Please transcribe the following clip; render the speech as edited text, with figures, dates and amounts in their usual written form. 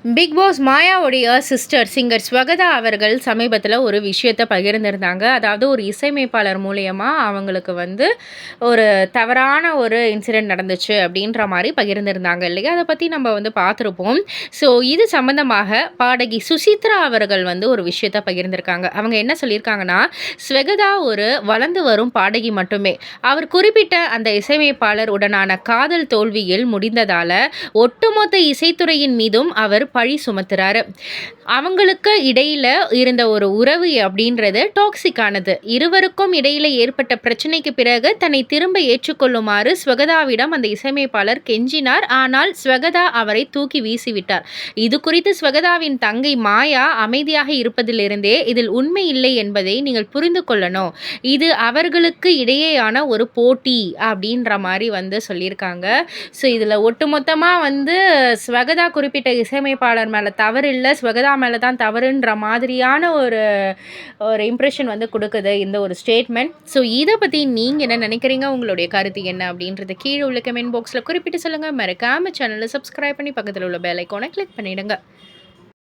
Big pass மாயாவுடைய sister singer ஸ்வகதா அவர்கள் சமீபத்தில் ஒரு விஷயத்தை பகிர்ந்திருந்தாங்க. அதாவது ஒரு இசையமைப்பாளர் மூலியமா அவங்களுக்கு வந்து ஒரு தவறான ஒரு இன்சிடென்ட் நடந்துச்சு அப்படின்ற மாதிரி பகிர்ந்திருந்தாங்க இல்லையா? அதை பற்றி நம்ம வந்து பார்த்துருப்போம். ஸோ இது சம்பந்தமாக பாடகி சுசித்ரா அவர்கள் வந்து ஒரு விஷயத்தை பகிர்ந்திருக்காங்க. அவங்க என்ன சொல்லியிருக்காங்கன்னா, ஸ்வகதா ஒரு வளர்ந்து வரும் பாடகி மட்டுமே. அவர் குறிப்பிட்ட அந்த இசையமைப்பாளர் உடனான காதல் தோல்வியில் முடிந்ததால ஒட்டுமொத்த இசைத்துறையின் மீதும் அவர் பழி சுமத்துறாரு. அவங்களுக்கு இடையில இருந்த ஒரு உறவு அப்படின்றது டாக்ஸிக்கானது. இருவருக்கும் இடையில ஏற்பட்ட பிரச்சனைக்கு பிறகு தன்னை திரும்ப ஏற்றுக்கொள்ளுமாறு ஸ்வகதாவிடம் அந்த இசையமைப்பாளர் கெஞ்சினார். ஆனால் ஸ்வகதா அவரை தூக்கி வீசிவிட்டார். இது குறித்து ஸ்வகதாவின் தங்கை மாயா அமைதியாக இருப்பதிலிருந்தே இதில் உண்மை இல்லை என்பதை நீங்கள் புரிந்து கொள்ளணும். இது அவர்களுக்கு இடையேயான ஒரு போட்டி அப்படின்ற மாதிரி வந்து சொல்லியிருக்காங்க. ஸோ இதில் ஒட்டுமொத்தமாக வந்து ஸ்வகதா குறிப்பிட்ட இசையமைப்பாளர் மேலே தவறு இல்லை, ஸ்வகதா மேலே தான் தவறுன்ற மாதிரியான ஒரு ஒரு இம்ப்ரெஷன் வந்து கொடுக்குது இந்த ஒரு ஸ்டேட்மெண்ட். ஸோ இதை பற்றி நீங்கள் என்ன நினைக்கிறீங்க? உங்களுடைய கருத்து என்ன அப்படின்றத கீழே உள்ள கமெண்ட் பாக்ஸில் குறிப்பிட்டு சொல்லுங்கள். மறக்காம சேனலை சப்ஸ்கிரைப் பண்ணி பக்கத்தில் உள்ள பெல் ஐக்கானை கிளிக் பண்ணிவிடுங்க.